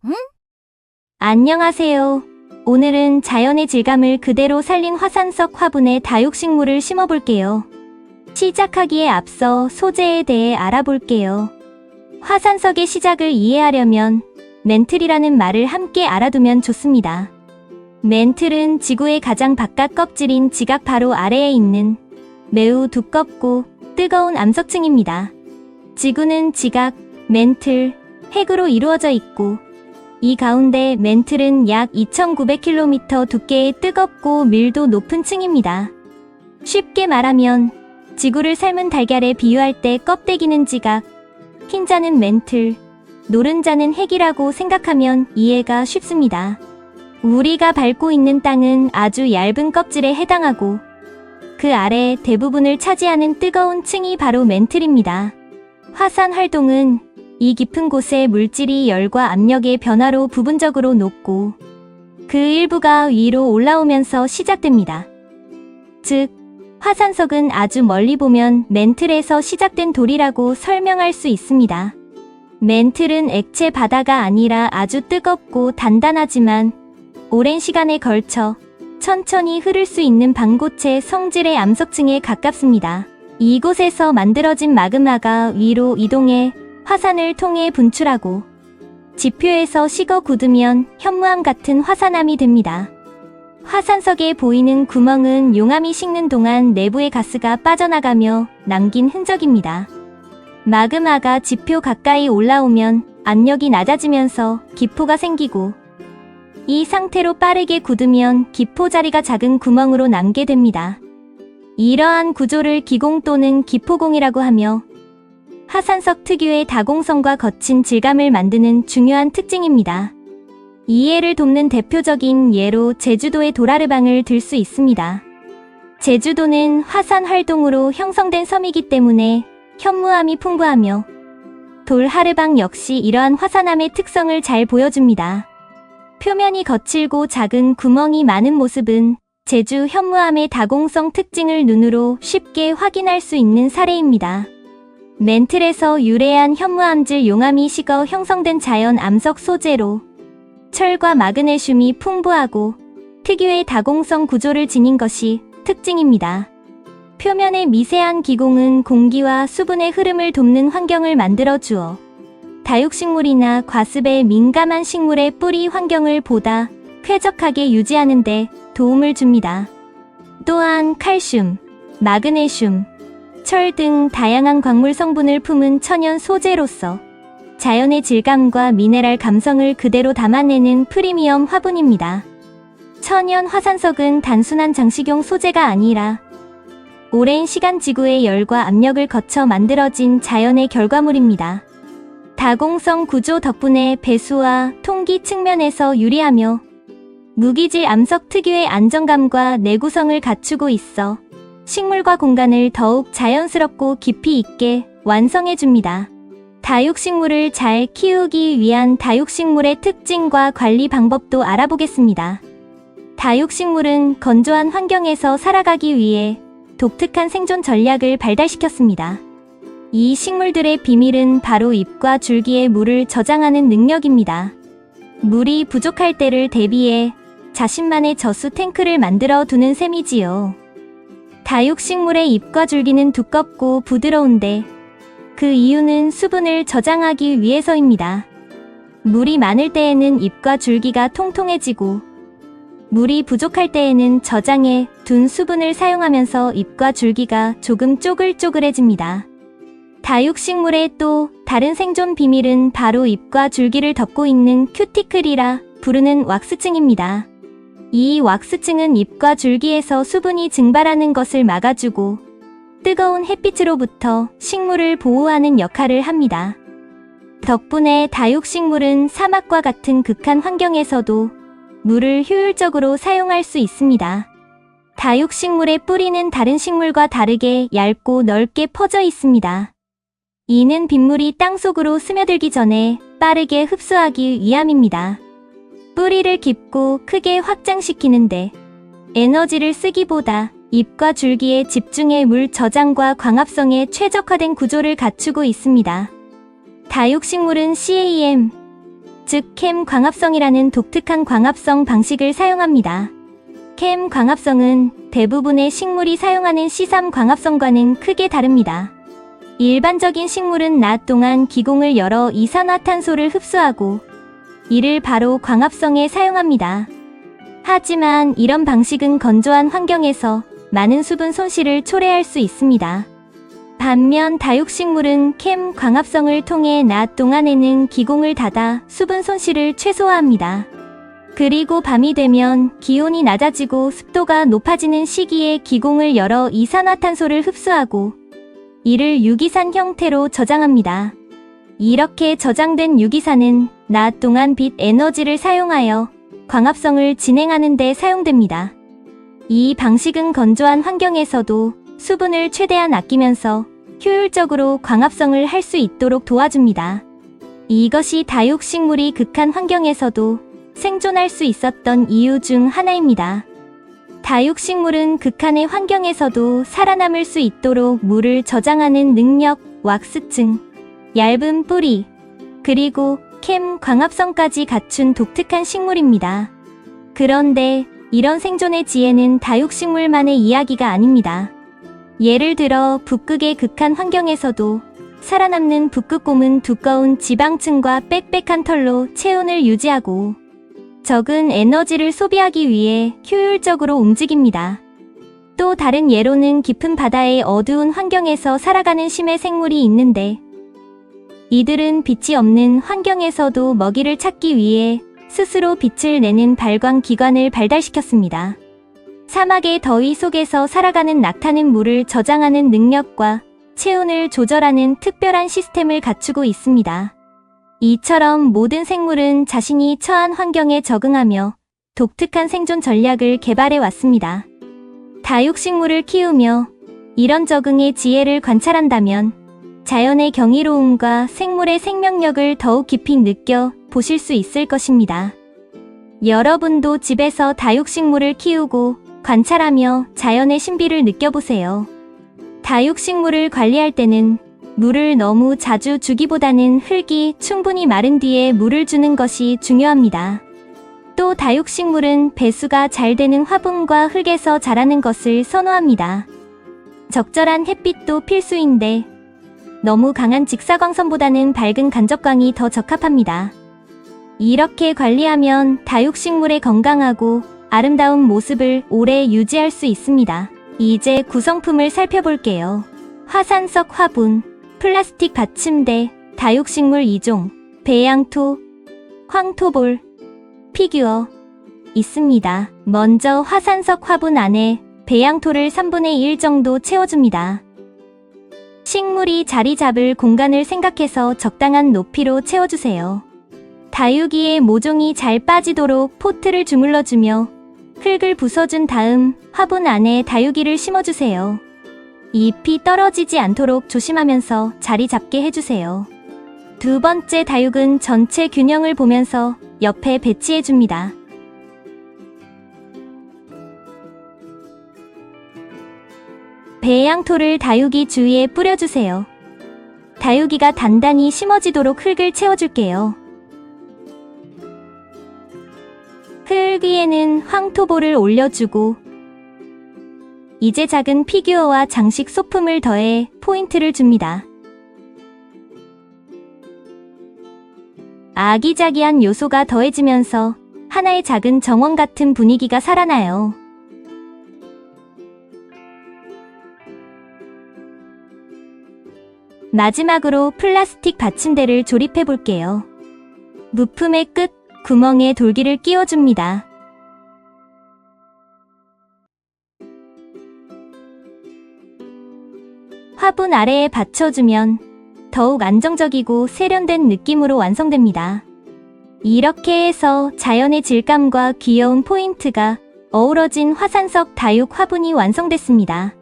응? 안녕하세요. 오늘은 자연의 질감을 그대로 살린 화산석 화분에 다육식물을 심어볼게요. 시작하기에 앞서 소재에 대해 알아볼게요. 화산석의 시작을 이해하려면 맨틀이라는 말을 함께 알아두면 좋습니다. 맨틀은 지구의 가장 바깥 껍질인 지각 바로 아래에 있는 매우 두껍고 뜨거운 암석층입니다. 지구는 지각, 맨틀, 핵으로 이루어져 있고 이 가운데 맨틀은 약 2900km 두께의 뜨겁고 밀도 높은 층입니다. 쉽게 말하면 지구를 삶은 달걀에 비유할 때 껍데기는 지각, 흰자는 맨틀, 노른자는 핵이라고 생각하면 이해가 쉽습니다. 우리가 밟고 있는 땅은 아주 얇은 껍질에 해당하고 그 아래 대부분을 차지하는 뜨거운 층이 바로 맨틀입니다. 화산 활동은 이 깊은 곳의 물질이 열과 압력의 변화로 부분적으로 녹고 그 일부가 위로 올라오면서 시작됩니다. 즉, 화산석은 아주 멀리 보면 맨틀에서 시작된 돌이라고 설명할 수 있습니다. 맨틀은 액체 바다가 아니라 아주 뜨겁고 단단하지만 오랜 시간에 걸쳐 천천히 흐를 수 있는 방고체 성질의 암석층에 가깝습니다. 이곳에서 만들어진 마그마가 위로 이동해 화산을 통해 분출하고 지표에서 식어 굳으면 현무암 같은 화산암이 됩니다. 화산석에 보이는 구멍은 용암이 식는 동안 내부의 가스가 빠져나가며 남긴 흔적입니다. 마그마가 지표 가까이 올라오면 압력이 낮아지면서 기포가 생기고 이 상태로 빠르게 굳으면 기포 자리가 작은 구멍으로 남게 됩니다. 이러한 구조를 기공 또는 기포공이라고 하며 화산석 특유의 다공성과 거친 질감을 만드는 중요한 특징입니다. 이해를 돕는 대표적인 예로 제주도의 도라르방을 들 수 있습니다. 제주도는 화산 활동으로 형성된 섬이기 때문에 현무암이 풍부하며 돌하르방 역시 이러한 화산암의 특성을 잘 보여줍니다. 표면이 거칠고 작은 구멍이 많은 모습은 제주 현무암의 다공성 특징을 눈으로 쉽게 확인할 수 있는 사례입니다. 맨틀에서 유래한 현무암질 용암이 식어 형성된 자연 암석 소재로 철과 마그네슘이 풍부하고 특유의 다공성 구조를 지닌 것이 특징입니다. 표면의 미세한 기공은 공기와 수분의 흐름을 돕는 환경을 만들어주어 다육식물이나 과습에 민감한 식물의 뿌리 환경을 보다 쾌적하게 유지하는 데 도움을 줍니다. 또한 칼슘, 마그네슘, 철 등 다양한 광물 성분을 품은 천연 소재로서 자연의 질감과 미네랄 감성을 그대로 담아내는 프리미엄 화분입니다. 천연 화산석은 단순한 장식용 소재가 아니라 오랜 시간 지구의 열과 압력을 거쳐 만들어진 자연의 결과물입니다. 다공성 구조 덕분에 배수와 통기 측면에서 유리하며 무기질 암석 특유의 안정감과 내구성을 갖추고 있어 식물과 공간을 더욱 자연스럽고 깊이 있게 완성해줍니다. 다육식물을 잘 키우기 위한 다육식물의 특징과 관리 방법도 알아보겠습니다. 다육식물은 건조한 환경에서 살아가기 위해 독특한 생존 전략을 발달시켰습니다. 이 식물들의 비밀은 바로 잎과 줄기에 물을 저장하는 능력입니다. 물이 부족할 때를 대비해 자신만의 저수 탱크를 만들어 두는 셈이지요. 다육식물의 잎과 줄기는 두껍고 부드러운데 그 이유는 수분을 저장하기 위해서입니다. 물이 많을 때에는 잎과 줄기가 통통해지고 물이 부족할 때에는 저장해 둔 수분을 사용하면서 잎과 줄기가 조금 쪼글쪼글해집니다. 다육식물의 또 다른 생존 비밀은 바로 잎과 줄기를 덮고 있는 큐티클이라 부르는 왁스층입니다. 이 왁스층은 잎과 줄기에서 수분이 증발하는 것을 막아주고 뜨거운 햇빛으로부터 식물을 보호하는 역할을 합니다. 덕분에 다육식물은 사막과 같은 극한 환경에서도 물을 효율적으로 사용할 수 있습니다. 다육식물의 뿌리는 다른 식물과 다르게 얇고 넓게 퍼져 있습니다. 이는 빗물이 땅속으로 스며들기 전에 빠르게 흡수하기 위함입니다. 뿌리를 깊고 크게 확장시키는데 에너지를 쓰기보다 잎과 줄기에 집중해 물 저장과 광합성에 최적화된 구조를 갖추고 있습니다. 다육식물은 CAM, 즉 캠 광합성이라는 독특한 광합성 방식을 사용합니다. 캠 광합성은 대부분의 식물이 사용하는 C3 광합성과는 크게 다릅니다. 일반적인 식물은 낮 동안 기공을 열어 이산화탄소를 흡수하고 이를 바로 광합성에 사용합니다. 하지만 이런 방식은 건조한 환경에서 많은 수분 손실을 초래할 수 있습니다. 반면 다육식물은 캠 광합성을 통해 낮 동안에는 기공을 닫아 수분 손실을 최소화합니다. 그리고 밤이 되면 기온이 낮아지고 습도가 높아지는 시기에 기공을 열어 이산화탄소를 흡수하고 이를 유기산 형태로 저장합니다. 이렇게 저장된 유기산은 낮 동안 빛 에너지를 사용하여 광합성을 진행하는 데 사용됩니다. 이 방식은 건조한 환경에서도 수분을 최대한 아끼면서 효율적으로 광합성을 할 수 있도록 도와줍니다. 이것이 다육식물이 극한 환경에서도 생존할 수 있었던 이유 중 하나입니다. 다육식물은 극한의 환경에서도 살아남을 수 있도록 물을 저장하는 능력, 왁스층, 얇은 뿌리, 그리고 캠 광합성까지 갖춘 독특한 식물입니다. 그런데 이런 생존의 지혜는 다육식물만의 이야기가 아닙니다. 예를 들어 북극의 극한 환경에서도 살아남는 북극곰은 두꺼운 지방층과 빽빽한 털로 체온을 유지하고 적은 에너지를 소비하기 위해 효율적으로 움직입니다. 또 다른 예로는 깊은 바다의 어두운 환경에서 살아가는 심해 생물이 있는데 이들은 빛이 없는 환경에서도 먹이를 찾기 위해 스스로 빛을 내는 발광 기관을 발달시켰습니다. 사막의 더위 속에서 살아가는 낙타는 물을 저장하는 능력과 체온을 조절하는 특별한 시스템을 갖추고 있습니다. 이처럼 모든 생물은 자신이 처한 환경에 적응하며 독특한 생존 전략을 개발해 왔습니다. 다육식물을 키우며 이런 적응의 지혜를 관찰한다면 자연의 경이로움과 생물의 생명력을 더욱 깊이 느껴 보실 수 있을 것입니다. 여러분도 집에서 다육식물을 키우고 관찰하며 자연의 신비를 느껴보세요. 다육식물을 관리할 때는 물을 너무 자주 주기보다는 흙이 충분히 마른 뒤에 물을 주는 것이 중요합니다. 또 다육식물은 배수가 잘 되는 화분과 흙에서 자라는 것을 선호합니다. 적절한 햇빛도 필수인데 너무 강한 직사광선보다는 밝은 간접광이 더 적합합니다. 이렇게 관리하면 다육식물의 건강하고 아름다운 모습을 오래 유지할 수 있습니다. 이제 구성품을 살펴볼게요. 화산석 화분, 플라스틱 받침대, 다육식물 2종, 배양토, 황토볼, 피규어 있습니다. 먼저 화산석 화분 안에 배양토를 3분의 1 정도 채워줍니다. 식물이 자리 잡을 공간을 생각해서 적당한 높이로 채워주세요. 다육이의 모종이 잘 빠지도록 포트를 주물러주며 흙을 부숴준 다음 화분 안에 다육이를 심어주세요. 잎이 떨어지지 않도록 조심하면서 자리 잡게 해주세요. 두 번째 다육은 전체 균형을 보면서 옆에 배치해줍니다. 배양토를 다육이 주위에 뿌려주세요. 다육이가 단단히 심어지도록 흙을 채워줄게요. 흙 위에는 황토볼을 올려주고 이제 작은 피규어와 장식 소품을 더해 포인트를 줍니다. 아기자기한 요소가 더해지면서 하나의 작은 정원 같은 분위기가 살아나요. 마지막으로 플라스틱 받침대를 조립해 볼게요. 무품의 끝 구멍에 돌기를 끼워줍니다. 화분 아래에 받쳐주면 더욱 안정적이고 세련된 느낌으로 완성됩니다. 이렇게 해서 자연의 질감과 귀여운 포인트가 어우러진 화산석 다육 화분이 완성됐습니다.